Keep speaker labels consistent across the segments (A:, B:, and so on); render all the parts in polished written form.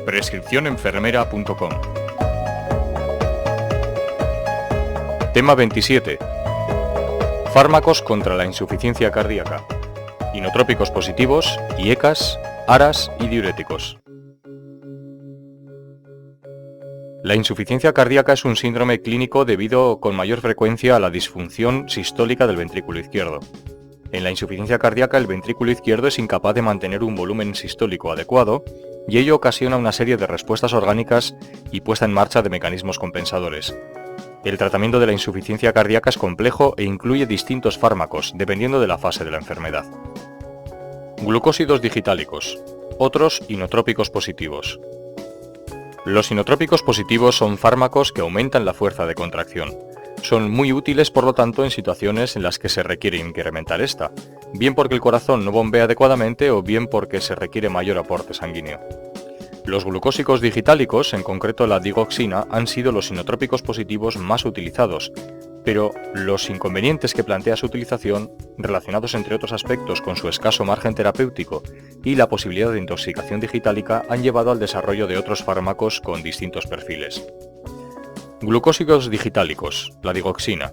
A: prescripcionenfermera.com. Tema 27. Fármacos contra la insuficiencia cardíaca. Inotrópicos positivos, IECAs, ARAs y diuréticos. La insuficiencia cardíaca es un síndrome clínico debido con mayor frecuencia a la disfunción sistólica del ventrículo izquierdo. En la insuficiencia cardíaca, el ventrículo izquierdo es incapaz de mantener un volumen sistólico adecuado y ello ocasiona una serie de respuestas orgánicas y puesta en marcha de mecanismos compensadores. El tratamiento de la insuficiencia cardíaca es complejo e incluye distintos fármacos, dependiendo de la fase de la enfermedad. Glucósidos digitálicos. Otros inotrópicos positivos. Los inotrópicos positivos son fármacos que aumentan la fuerza de contracción. Son muy útiles, por lo tanto, en situaciones en las que se requiere incrementar esta, bien porque el corazón no bombea adecuadamente o bien porque se requiere mayor aporte sanguíneo. Los glucósicos digitálicos, en concreto la digoxina, han sido los inotrópicos positivos más utilizados, pero los inconvenientes que plantea su utilización, relacionados entre otros aspectos con su escaso margen terapéutico y la posibilidad de intoxicación digitálica, han llevado al desarrollo de otros fármacos con distintos perfiles. Glucósicos digitálicos, la digoxina.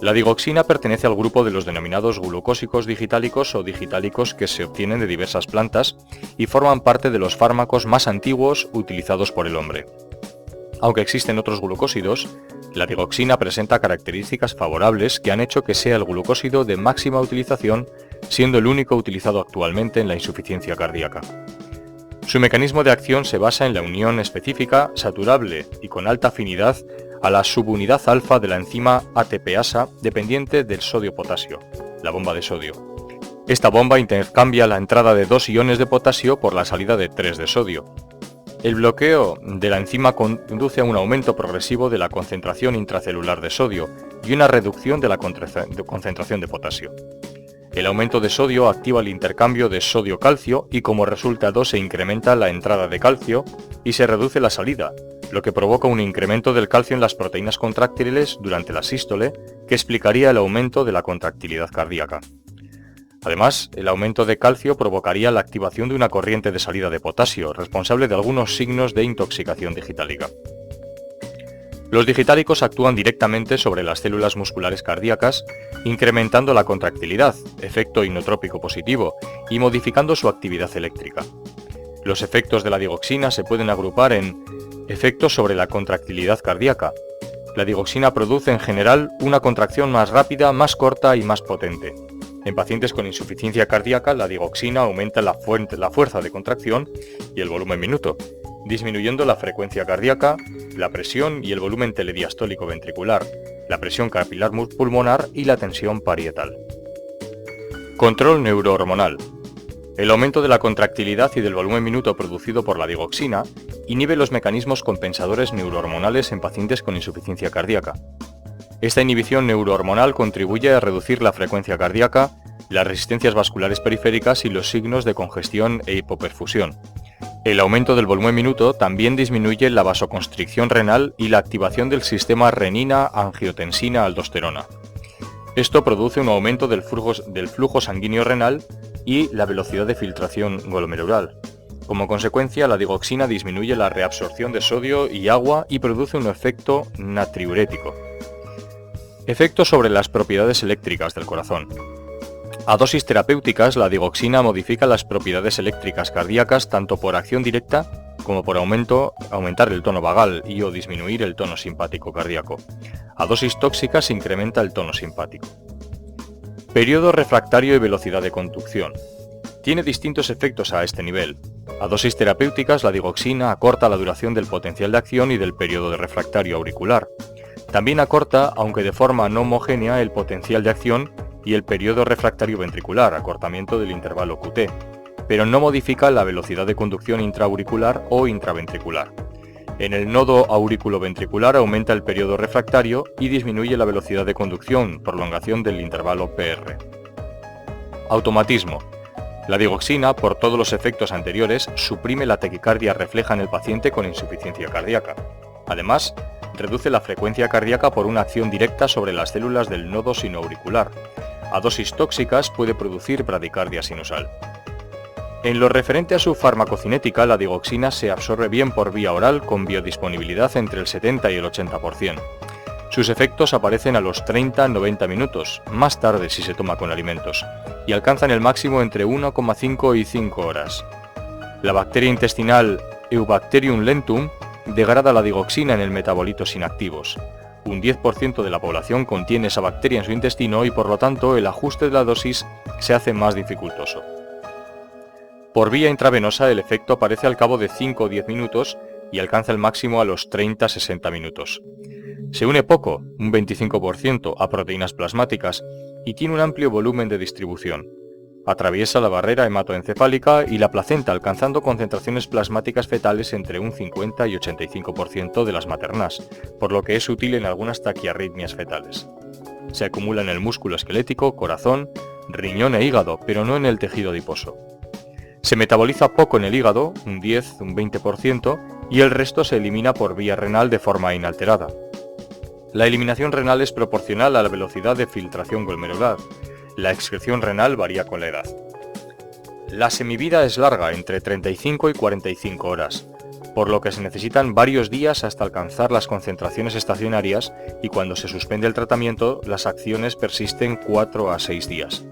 A: La digoxina pertenece al grupo de los denominados glucósicos digitálicos o digitálicos que se obtienen de diversas plantas y forman parte de los fármacos más antiguos utilizados por el hombre. Aunque existen otros glucósidos, la digoxina presenta características favorables que han hecho que sea el glucósido de máxima utilización, siendo el único utilizado actualmente en la insuficiencia cardíaca. Su mecanismo de acción se basa en la unión específica, saturable y con alta afinidad a la subunidad alfa de la enzima ATPasa dependiente del sodio-potasio, la bomba de sodio. Esta bomba intercambia la entrada de 2 iones de potasio por la salida de 3 de sodio. El bloqueo de la enzima conduce a un aumento progresivo de la concentración intracelular de sodio y una reducción de la concentración de potasio. El aumento de sodio activa el intercambio de sodio-calcio y como resultado se incrementa la entrada de calcio y se reduce la salida, lo que provoca un incremento del calcio en las proteínas contráctiles durante la sístole, que explicaría el aumento de la contractilidad cardíaca. Además, el aumento de calcio provocaría la activación de una corriente de salida de potasio, responsable de algunos signos de intoxicación digitálica. Los digitálicos actúan directamente sobre las células musculares cardíacas, incrementando la contractilidad, efecto inotrópico positivo, y modificando su actividad eléctrica. Los efectos de la digoxina se pueden agrupar en efectos sobre la contractilidad cardíaca. La digoxina produce en general una contracción más rápida, más corta y más potente. En pacientes con insuficiencia cardíaca, la digoxina aumenta la fuerza de contracción y el volumen minuto, disminuyendo la frecuencia cardíaca, la presión y el volumen telediastólico ventricular, la presión capilar pulmonar y la tensión parietal. Control neurohormonal. El aumento de la contractilidad y del volumen minuto producido por la digoxina inhibe los mecanismos compensadores neurohormonales en pacientes con insuficiencia cardíaca. Esta inhibición neurohormonal contribuye a reducir la frecuencia cardíaca, las resistencias vasculares periféricas y los signos de congestión e hipoperfusión. El aumento del volumen minuto también disminuye la vasoconstricción renal y la activación del sistema renina-angiotensina-aldosterona. Esto produce un aumento del flujo sanguíneo renal y la velocidad de filtración glomerular. Como consecuencia, la digoxina disminuye la reabsorción de sodio y agua y produce un efecto natriurético. Efectos sobre las propiedades eléctricas del corazón. A dosis terapéuticas, la digoxina modifica las propiedades eléctricas cardíacas tanto por acción directa como por aumentar el tono vagal y o disminuir el tono simpático cardíaco. A dosis tóxicas se incrementa el tono simpático. Periodo refractario y velocidad de conducción. Tiene distintos efectos a este nivel. A dosis terapéuticas, la digoxina acorta la duración del potencial de acción y del periodo de refractario auricular. También acorta, aunque de forma no homogénea, el potencial de acción y el periodo refractario ventricular, acortamiento del intervalo QT, pero no modifica la velocidad de conducción intraauricular o intraventricular. En el nodo auriculoventricular aumenta el periodo refractario y disminuye la velocidad de conducción, prolongación del intervalo PR. Automatismo. La digoxina, por todos los efectos anteriores, suprime la taquicardia refleja en el paciente con insuficiencia cardíaca. Además, reduce la frecuencia cardíaca por una acción directa sobre las células del nodo sinoauricular. A dosis tóxicas puede producir bradicardia sinusal. En lo referente a su farmacocinética, la digoxina se absorbe bien por vía oral con biodisponibilidad entre el 70 y el 80%. Sus efectos aparecen a los 30-90 minutos, más tarde si se toma con alimentos, y alcanzan el máximo entre 1,5 y 5 horas. La bacteria intestinal Eubacterium lentum degrada la digoxina en el metabolitos inactivos. Un 10% de la población contiene esa bacteria en su intestino y por lo tanto el ajuste de la dosis se hace más dificultoso. Por vía intravenosa el efecto aparece al cabo de 5 o 10 minutos y alcanza el máximo a los 30-60 minutos. Se une poco, un 25%, a proteínas plasmáticas y tiene un amplio volumen de distribución. Atraviesa la barrera hematoencefálica y la placenta, alcanzando concentraciones plasmáticas fetales entre un 50 y 85% de las maternas, por lo que es útil en algunas taquiarritmias fetales. Se acumula en el músculo esquelético, corazón, riñón e hígado, pero no en el tejido adiposo. Se metaboliza poco en el hígado, un 10, un 20%, y el resto se elimina por vía renal de forma inalterada. La eliminación renal es proporcional a la velocidad de filtración glomerular. La excreción renal varía con la edad. La semivida es larga, entre 35 y 45 horas, por lo que se necesitan varios días hasta alcanzar las concentraciones estacionarias y cuando se suspende el tratamiento, las acciones persisten 4 a 6 días.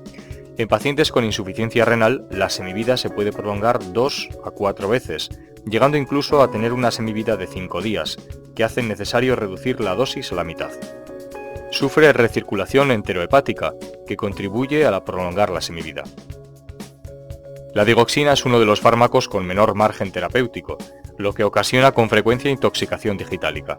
A: En pacientes con insuficiencia renal, la semivida se puede prolongar 2 a 4 veces, llegando incluso a tener una semivida de 5 días, que hacen necesario reducir la dosis a la mitad. Sufre recirculación enterohepática, que contribuye a prolongar la semivida. La digoxina es uno de los fármacos con menor margen terapéutico, lo que ocasiona con frecuencia intoxicación digitálica.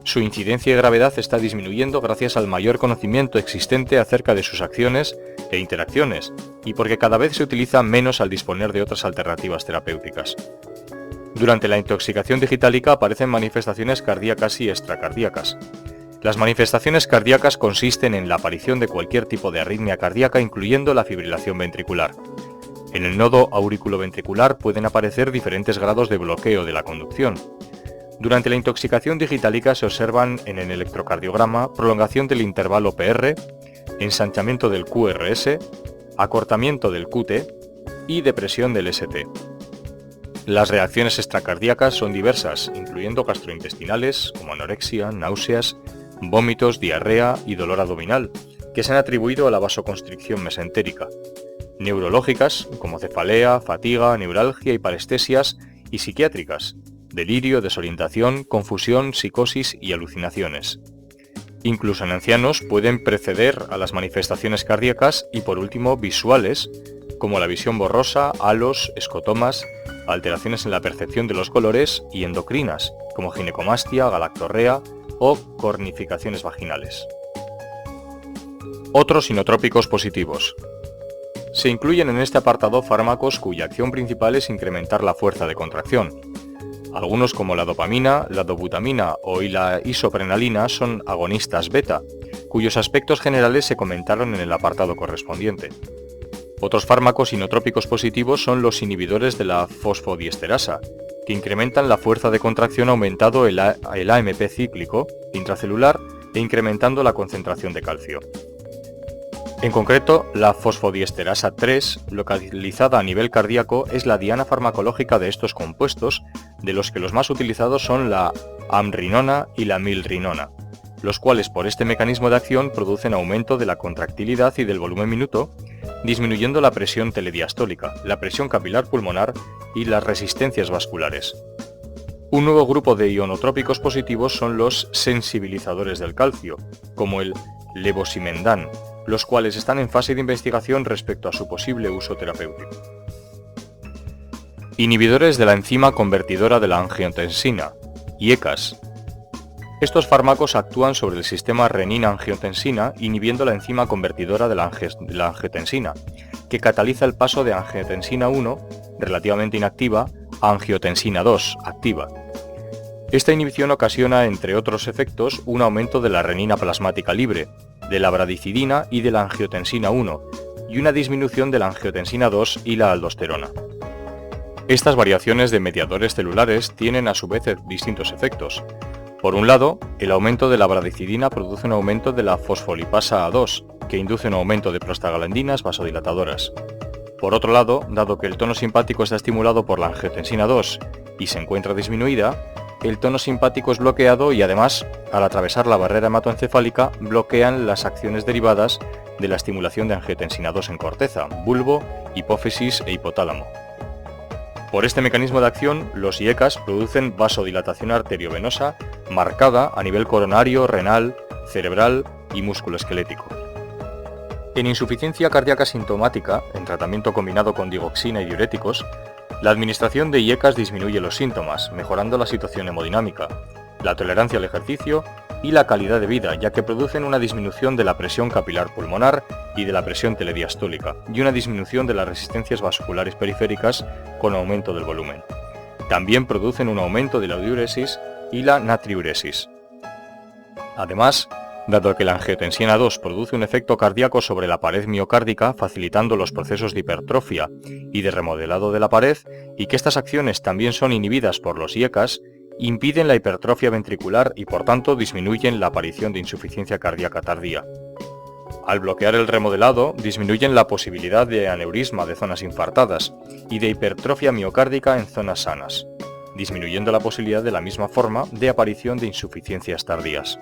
A: Su incidencia y gravedad está disminuyendo gracias al mayor conocimiento existente acerca de sus acciones e interacciones, y porque cada vez se utiliza menos al disponer de otras alternativas terapéuticas. Durante la intoxicación digitálica aparecen manifestaciones cardíacas y extracardíacas. Las manifestaciones cardíacas consisten en la aparición de cualquier tipo de arritmia cardíaca, incluyendo la fibrilación ventricular. En el nodo auriculoventricular pueden aparecer diferentes grados de bloqueo de la conducción. Durante la intoxicación digitálica se observan en el electrocardiograma prolongación del intervalo PR, ensanchamiento del QRS, acortamiento del QT y depresión del ST. Las reacciones extracardíacas son diversas, incluyendo gastrointestinales, como anorexia, náuseas, vómitos, diarrea y dolor abdominal, que se han atribuido a la vasoconstricción mesentérica. Neurológicas, como cefalea, fatiga, neuralgia y parestesias, y psiquiátricas, delirio, desorientación, confusión, psicosis y alucinaciones. Incluso en ancianos pueden preceder a las manifestaciones cardíacas y por último visuales, como la visión borrosa, halos, escotomas, alteraciones en la percepción de los colores y endocrinas, como ginecomastia, galactorrea o cornificaciones vaginales. Otros inotrópicos positivos. Se incluyen en este apartado fármacos cuya acción principal es incrementar la fuerza de contracción. Algunos como la dopamina, la dobutamina o la isoprenalina son agonistas beta, cuyos aspectos generales se comentaron en el apartado correspondiente. Otros fármacos inotrópicos positivos son los inhibidores de la fosfodiesterasa, que incrementan la fuerza de contracción aumentando el AMP cíclico intracelular e incrementando la concentración de calcio. En concreto, la fosfodiesterasa 3, localizada a nivel cardíaco, es la diana farmacológica de estos compuestos, de los que los más utilizados son la amrinona y la milrinona, los cuales por este mecanismo de acción producen aumento de la contractilidad y del volumen minuto, disminuyendo la presión telediastólica, la presión capilar pulmonar y las resistencias vasculares. Un nuevo grupo de ionotrópicos positivos son los sensibilizadores del calcio, como el levosimendan, los cuales están en fase de investigación respecto a su posible uso terapéutico. Inhibidores de la enzima convertidora de la angiotensina, IECAS. Estos fármacos actúan sobre el sistema renina-angiotensina inhibiendo la enzima convertidora de la angiotensina, que cataliza el paso de angiotensina 1, relativamente inactiva, a angiotensina 2, activa. Esta inhibición ocasiona, entre otros efectos, un aumento de la renina plasmática libre, de la bradicidina y de la angiotensina 1, y una disminución de la angiotensina 2 y la aldosterona. Estas variaciones de mediadores celulares tienen a su vez distintos efectos. Por un lado, el aumento de la bradicidina produce un aumento de la fosfolipasa A2, que induce un aumento de prostaglandinas vasodilatadoras. Por otro lado, dado que el tono simpático está estimulado por la angiotensina 2 y se encuentra disminuida, el tono simpático es bloqueado y además, al atravesar la barrera hematoencefálica, bloquean las acciones derivadas de la estimulación de angiotensina 2 en corteza, bulbo, hipófisis e hipotálamo. Por este mecanismo de acción, los IECAs producen vasodilatación arteriovenosa marcada a nivel coronario, renal, cerebral y musculoesquelético. En insuficiencia cardíaca sintomática, en tratamiento combinado con digoxina y diuréticos, la administración de IECAs disminuye los síntomas, mejorando la situación hemodinámica, la tolerancia al ejercicio y la calidad de vida, ya que producen una disminución de la presión capilar pulmonar y de la presión telediastólica, y una disminución de las resistencias vasculares periféricas con aumento del volumen. También producen un aumento de la diuresis y la natriuresis. Además, dado que la angiotensina 2 produce un efecto cardíaco sobre la pared miocárdica, facilitando los procesos de hipertrofia y de remodelado de la pared, y que estas acciones también son inhibidas por los IECAs, impiden la hipertrofia ventricular y por tanto disminuyen la aparición de insuficiencia cardíaca tardía. Al bloquear el remodelado, disminuyen la posibilidad de aneurisma de zonas infartadas y de hipertrofia miocárdica en zonas sanas, disminuyendo la posibilidad de la misma forma de aparición de insuficiencias tardías.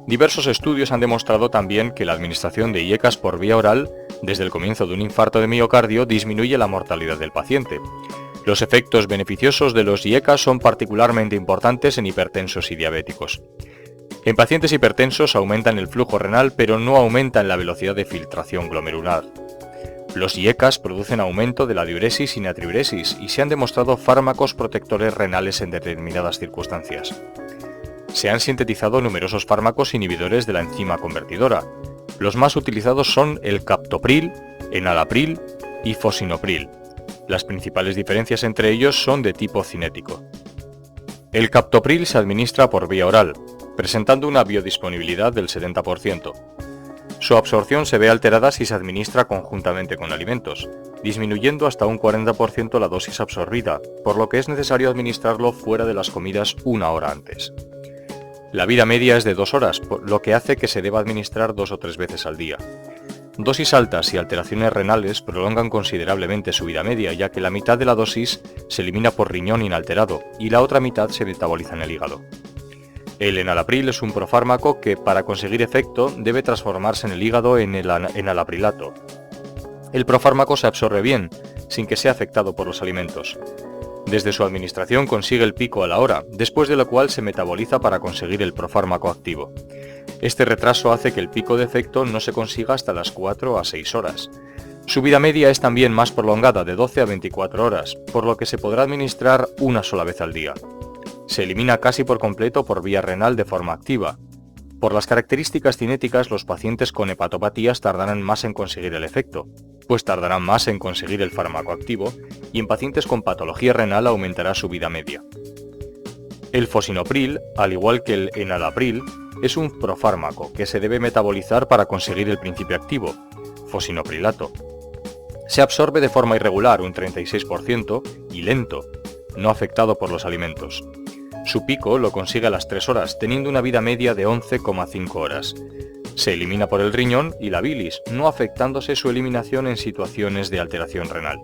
A: Diversos estudios han demostrado también que la administración de IECAs por vía oral, desde el comienzo de un infarto de miocardio, disminuye la mortalidad del paciente. Los efectos beneficiosos de los IECAs son particularmente importantes en hipertensos y diabéticos. En pacientes hipertensos aumentan el flujo renal, pero no aumentan la velocidad de filtración glomerular. Los IECAs producen aumento de la diuresis y natriuresis y se han demostrado fármacos protectores renales en determinadas circunstancias. Se han sintetizado numerosos fármacos inhibidores de la enzima convertidora. Los más utilizados son el captopril, enalapril y fosinopril. Las principales diferencias entre ellos son de tipo cinético. El captopril se administra por vía oral, presentando una biodisponibilidad del 70%. Su absorción se ve alterada si se administra conjuntamente con alimentos, disminuyendo hasta un 40% la dosis absorbida, por lo que es necesario administrarlo fuera de las comidas una hora antes. La vida media es de 2 horas, lo que hace que se deba administrar 2 o 3 veces al día. Dosis altas y alteraciones renales prolongan considerablemente su vida media, ya que la mitad de la dosis se elimina por riñón inalterado y la otra mitad se metaboliza en el hígado. El enalapril es un profármaco que, para conseguir efecto, debe transformarse en el hígado en enalaprilato. El profármaco se absorbe bien, sin que sea afectado por los alimentos. Desde su administración consigue el pico a la hora, después de lo cual se metaboliza para conseguir el profármaco activo. Este retraso hace que el pico de efecto no se consiga hasta las 4 a 6 horas. Su vida media es también más prolongada, de 12 a 24 horas, por lo que se podrá administrar una sola vez al día. Se elimina casi por completo por vía renal de forma activa. Por las características cinéticas, los pacientes con hepatopatías tardarán más en conseguir el efecto, pues tardarán más en conseguir el fármaco activo, y en pacientes con patología renal aumentará su vida media. El fosinopril, al igual que el enalapril, es un profármaco que se debe metabolizar para conseguir el principio activo, fosinoprilato. Se absorbe de forma irregular, un 36%, y lento, no afectado por los alimentos. Su pico lo consigue a las 3 horas, teniendo una vida media de 11,5 horas. Se elimina por el riñón y la bilis, no afectándose su eliminación en situaciones de alteración renal.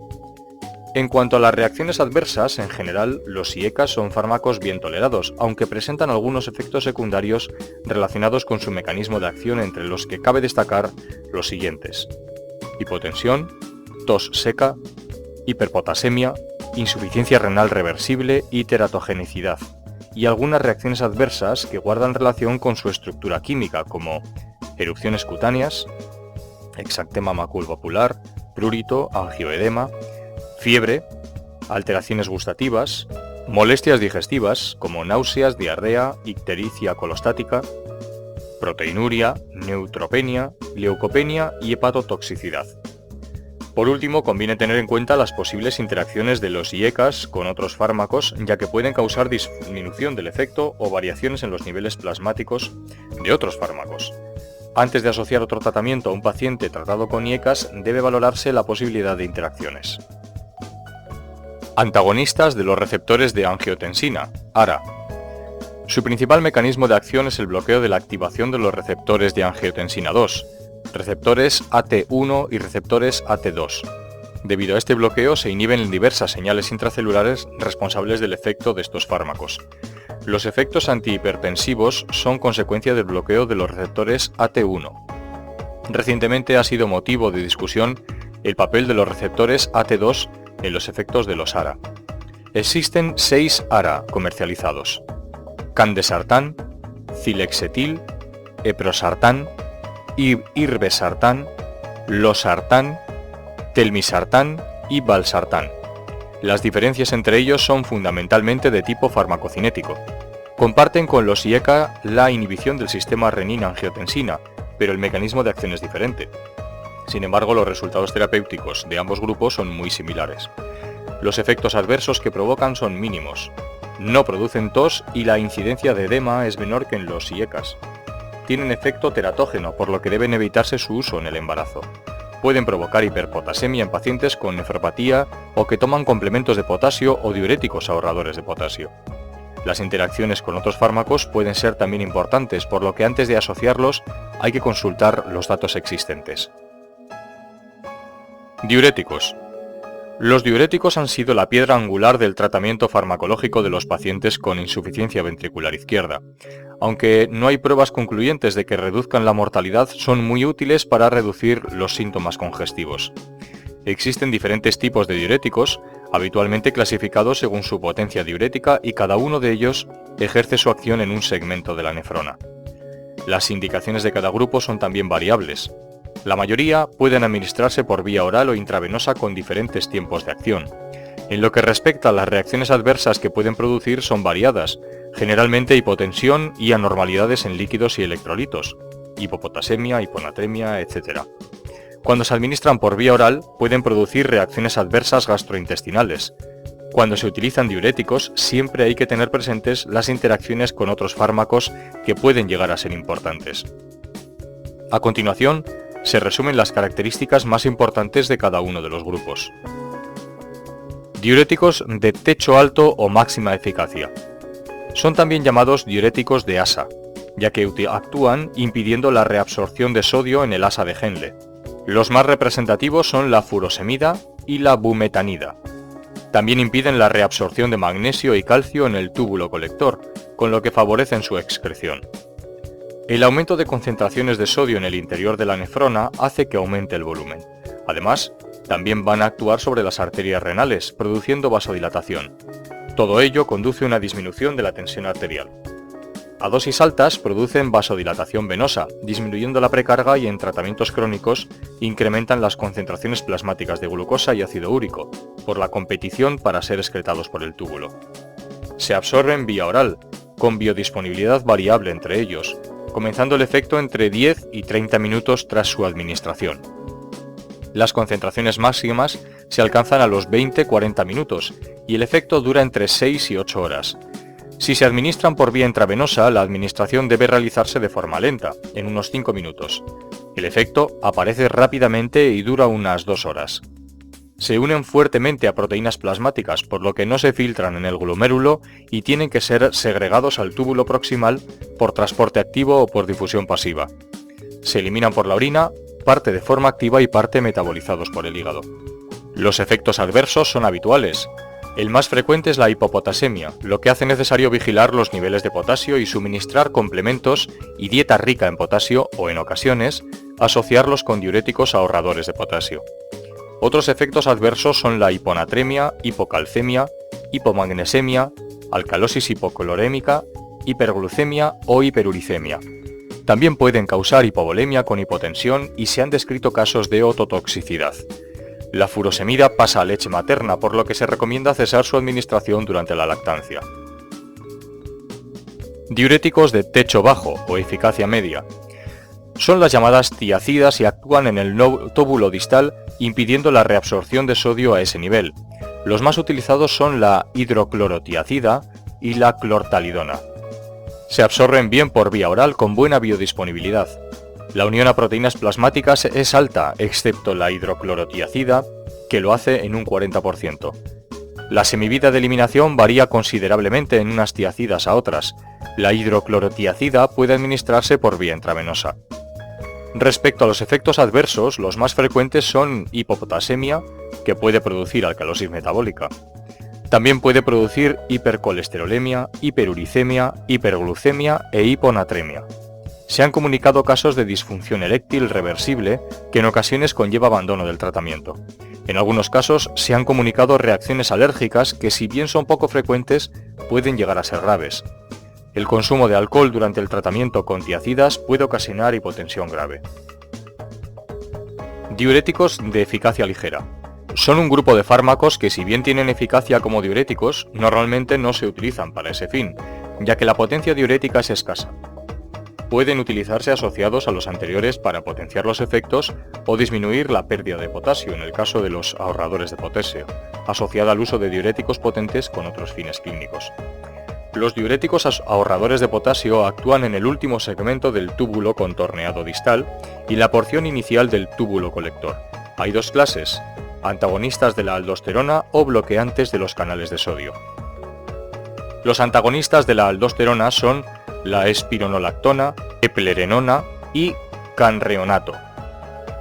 A: En cuanto a las reacciones adversas, en general, los IECAs son fármacos bien tolerados, aunque presentan algunos efectos secundarios relacionados con su mecanismo de acción, entre los que cabe destacar los siguientes: hipotensión, tos seca, hiperpotasemia, insuficiencia renal reversible y teratogenicidad, y algunas reacciones adversas que guardan relación con su estructura química, como erupciones cutáneas, exantema maculopapular, prurito, angioedema, fiebre, alteraciones gustativas, molestias digestivas como náuseas, diarrea, ictericia colostática, proteinuria, neutropenia, leucopenia y hepatotoxicidad. Por último, conviene tener en cuenta las posibles interacciones de los IECAs con otros fármacos, ya que pueden causar disminución del efecto o variaciones en los niveles plasmáticos de otros fármacos. Antes de asociar otro tratamiento a un paciente tratado con IECAs, debe valorarse la posibilidad de interacciones. Antagonistas de los receptores de angiotensina, ARA. Su principal mecanismo de acción es el bloqueo de la activación de los receptores de angiotensina 2, receptores AT1 y receptores AT2. Debido a este bloqueo se inhiben diversas señales intracelulares responsables del efecto de estos fármacos. Los efectos antihipertensivos son consecuencia del bloqueo de los receptores AT1. Recientemente ha sido motivo de discusión el papel de los receptores AT2 en los efectos de los ARA. Existen 6 ARA comercializados: candesartán, cilexetil, eprosartán, irbesartán, losartán, telmisartán y valsartán. Las diferencias entre ellos son fundamentalmente de tipo farmacocinético. Comparten con los IECA la inhibición del sistema renina-angiotensina, pero el mecanismo de acción es diferente. Sin embargo, los resultados terapéuticos de ambos grupos son muy similares. Los efectos adversos que provocan son mínimos. No producen tos y la incidencia de edema es menor que en los IECAs. Tienen efecto teratógeno, por lo que deben evitarse su uso en el embarazo. Pueden provocar hiperpotasemia en pacientes con nefropatía o que toman complementos de potasio o diuréticos ahorradores de potasio. Las interacciones con otros fármacos pueden ser también importantes, por lo que antes de asociarlos hay que consultar los datos existentes. Diuréticos. Los diuréticos han sido la piedra angular del tratamiento farmacológico de los pacientes con insuficiencia ventricular izquierda. Aunque no hay pruebas concluyentes de que reduzcan la mortalidad, son muy útiles para reducir los síntomas congestivos. Existen diferentes tipos de diuréticos, habitualmente clasificados según su potencia diurética, y cada uno de ellos ejerce su acción en un segmento de la nefrona. Las indicaciones de cada grupo son también variables. La mayoría pueden administrarse por vía oral o intravenosa con diferentes tiempos de acción. En lo que respecta a las reacciones adversas que pueden producir son variadas, generalmente hipotensión y anormalidades en líquidos y electrolitos, hipopotasemia, hiponatremia, etc. Cuando se administran por vía oral pueden producir reacciones adversas gastrointestinales. Cuando se utilizan diuréticos siempre hay que tener presentes las interacciones con otros fármacos que pueden llegar a ser importantes. A continuación, se resumen las características más importantes de cada uno de los grupos. Diuréticos de techo alto o máxima eficacia. Son también llamados diuréticos de asa, ya que actúan impidiendo la reabsorción de sodio en el asa de Henle. Los más representativos son la furosemida y la bumetanida. También impiden la reabsorción de magnesio y calcio en el túbulo colector, con lo que favorecen su excreción. El aumento de concentraciones de sodio en el interior de la nefrona hace que aumente el volumen. Además, también van a actuar sobre las arterias renales, produciendo vasodilatación. Todo ello conduce a una disminución de la tensión arterial. A dosis altas producen vasodilatación venosa, disminuyendo la precarga, y en tratamientos crónicos incrementan las concentraciones plasmáticas de glucosa y ácido úrico, por la competición para ser excretados por el túbulo. Se absorben vía oral, con biodisponibilidad variable entre ellos, comenzando el efecto entre 10 y 30 minutos tras su administración. Las concentraciones máximas se alcanzan a los 20-40 minutos y el efecto dura entre 6 y 8 horas. Si se administran por vía intravenosa, la administración debe realizarse de forma lenta, en unos 5 minutos. El efecto aparece rápidamente y dura unas 2 horas. Se unen fuertemente a proteínas plasmáticas, por lo que no se filtran en el glomérulo y tienen que ser segregados al túbulo proximal por transporte activo o por difusión pasiva. Se eliminan por la orina, parte de forma activa y parte metabolizados por el hígado. Los efectos adversos son habituales. El más frecuente es la hipopotasemia, lo que hace necesario vigilar los niveles de potasio y suministrar complementos y dieta rica en potasio o, en ocasiones, asociarlos con diuréticos ahorradores de potasio. Otros efectos adversos son la hiponatremia, hipocalcemia, hipomagnesemia, alcalosis hipoclorémica, hiperglucemia o hiperuricemia. También pueden causar hipovolemia con hipotensión y se han descrito casos de ototoxicidad. La furosemida pasa a leche materna, por lo que se recomienda cesar su administración durante la lactancia. Diuréticos de techo bajo o eficacia media. Son las llamadas tiacidas y actúan en el túbulo distal, impidiendo la reabsorción de sodio a ese nivel. Los más utilizados son la hidroclorotiacida y la clortalidona. Se absorben bien por vía oral con buena biodisponibilidad. La unión a proteínas plasmáticas es alta, excepto la hidroclorotiacida, que lo hace en un 40%. La semivida de eliminación varía considerablemente en unas tiacidas a otras. La hidroclorotiacida puede administrarse por vía intravenosa. Respecto a los efectos adversos, los más frecuentes son hipopotasemia, que puede producir alcalosis metabólica. También puede producir hipercolesterolemia, hiperuricemia, hiperglucemia e hiponatremia. Se han comunicado casos de disfunción eréctil reversible que en ocasiones conlleva abandono del tratamiento. En algunos casos se han comunicado reacciones alérgicas que, si bien son poco frecuentes, pueden llegar a ser graves. El consumo de alcohol durante el tratamiento con tiazidas puede ocasionar hipotensión grave. Diuréticos de eficacia ligera. Son un grupo de fármacos que, si bien tienen eficacia como diuréticos, normalmente no se utilizan para ese fin, ya que la potencia diurética es escasa. Pueden utilizarse asociados a los anteriores para potenciar los efectos o disminuir la pérdida de potasio en el caso de los ahorradores de potasio, asociada al uso de diuréticos potentes con otros fines clínicos. Los diuréticos ahorradores de potasio actúan en el último segmento del túbulo contorneado distal y la porción inicial del túbulo colector. Hay dos clases: antagonistas de la aldosterona o bloqueantes de los canales de sodio. Los antagonistas de la aldosterona son la espironolactona, eplerenona y canreonato.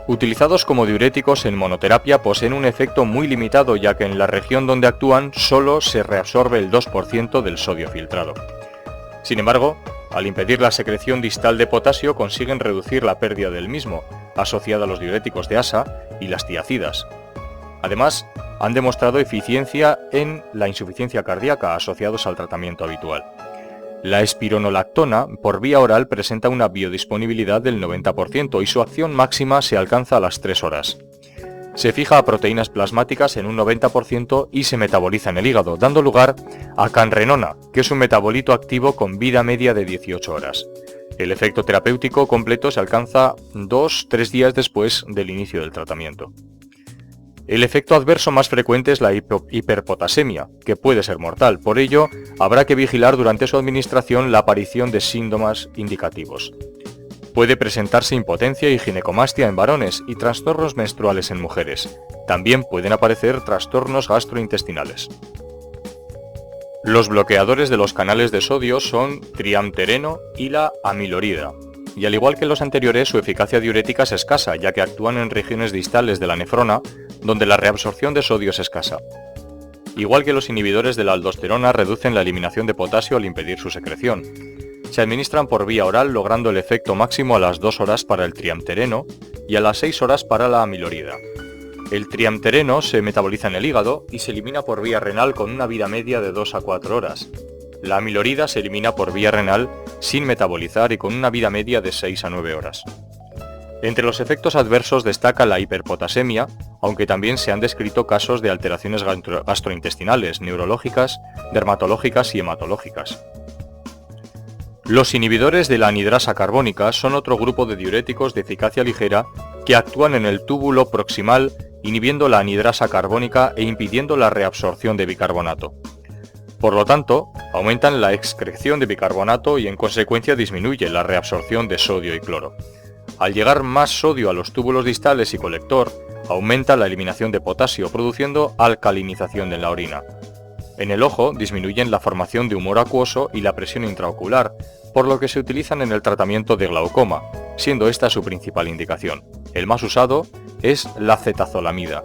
A: Utilizados como diuréticos en monoterapia, poseen un efecto muy limitado, ya que en la región donde actúan solo se reabsorbe el 2% del sodio filtrado. Sin embargo, al impedir la secreción distal de potasio, consiguen reducir la pérdida del mismo, asociada a los diuréticos de ASA y las tiazidas. Además, han demostrado eficiencia en la insuficiencia cardíaca asociados al tratamiento habitual. La espironolactona por vía oral presenta una biodisponibilidad del 90% y su acción máxima se alcanza a las 3 horas. Se fija a proteínas plasmáticas en un 90% y se metaboliza en el hígado, dando lugar a canrenona, que es un metabolito activo con vida media de 18 horas. El efecto terapéutico completo se alcanza 2-3 días después del inicio del tratamiento. El efecto adverso más frecuente es la hiperpotasemia, que puede ser mortal. Por ello, habrá que vigilar durante su administración la aparición de síntomas indicativos. Puede presentarse impotencia y ginecomastia en varones y trastornos menstruales en mujeres. También pueden aparecer trastornos gastrointestinales. Los bloqueadores de los canales de sodio son triamtereno y la amilorida. Y al igual que los anteriores, su eficacia diurética es escasa, ya que actúan en regiones distales de la nefrona, donde la reabsorción de sodio es escasa. Igual que los inhibidores de la aldosterona, reducen la eliminación de potasio al impedir su secreción. Se administran por vía oral, logrando el efecto máximo a las 2 horas para el triamtereno y a las 6 horas para la amilorida. El triamtereno se metaboliza en el hígado y se elimina por vía renal con una vida media de 2 a 4 horas. La amilorida se elimina por vía renal sin metabolizar y con una vida media de 6 a 9 horas. Entre los efectos adversos destaca la hiperpotasemia, aunque también se han descrito casos de alteraciones gastrointestinales, neurológicas, dermatológicas y hematológicas. Los inhibidores de la anidrasa carbónica son otro grupo de diuréticos de eficacia ligera que actúan en el túbulo proximal, inhibiendo la anidrasa carbónica e impidiendo la reabsorción de bicarbonato. Por lo tanto, aumentan la excreción de bicarbonato y en consecuencia disminuye la reabsorción de sodio y cloro. Al llegar más sodio a los túbulos distales y colector, aumenta la eliminación de potasio, produciendo alcalinización de la orina. En el ojo disminuyen la formación de humor acuoso y la presión intraocular, por lo que se utilizan en el tratamiento de glaucoma, siendo esta su principal indicación. El más usado es la cetazolamida.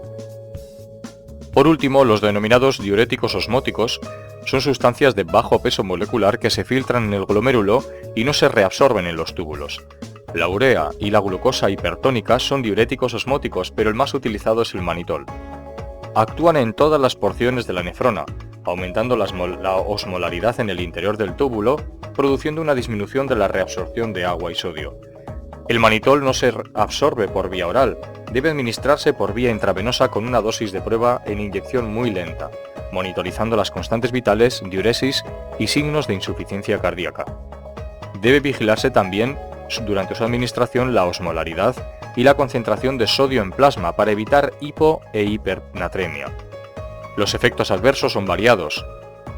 A: Por último, los denominados diuréticos osmóticos son sustancias de bajo peso molecular que se filtran en el glomérulo y no se reabsorben en los túbulos. La urea y la glucosa hipertónica son diuréticos osmóticos, pero el más utilizado es el manitol. Actúan en todas las porciones de la nefrona, aumentando la osmolaridad en el interior del túbulo, produciendo una disminución de la reabsorción de agua y sodio. El manitol no se absorbe por vía oral, debe administrarse por vía intravenosa con una dosis de prueba en inyección muy lenta, monitorizando las constantes vitales, diuresis y signos de insuficiencia cardíaca. Debe vigilarse también durante su administración la osmolaridad y la concentración de sodio en plasma para evitar hipo e hipernatremia. Los efectos adversos son variados: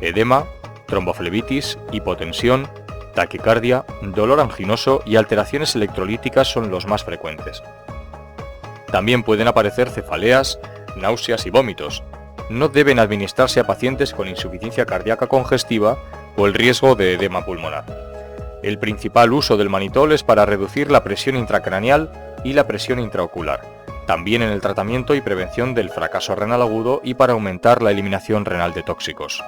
A: edema, tromboflebitis, hipotensión, taquicardia, dolor anginoso y alteraciones electrolíticas son los más frecuentes. También pueden aparecer cefaleas, náuseas y vómitos. No deben administrarse a pacientes con insuficiencia cardíaca congestiva o el riesgo de edema pulmonar. El principal uso del manitol es para reducir la presión intracraneal y la presión intraocular, también en el tratamiento y prevención del fracaso renal agudo y para aumentar la eliminación renal de tóxicos.